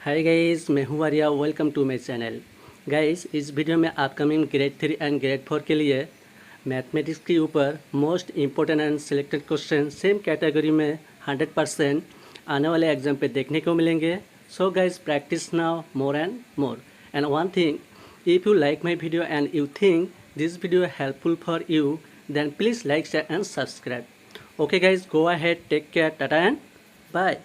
हाय guys, मैं हूँ Arya. Welcome to my channel. Guys, इस वीडियो में अपकमिंग ग्रेड 3 एंड ग्रेड 4 के लिए मैथमेटिक्स के ऊपर most important and selected question same category में 100% आने वाले एग्जाम पे देखने को मिलेंगे। So guys, practice now more and more. And one thing, if you like my video and you think this video helpful for you, then please like, share and subscribe. Okay guys, go ahead, take care, tata and bye.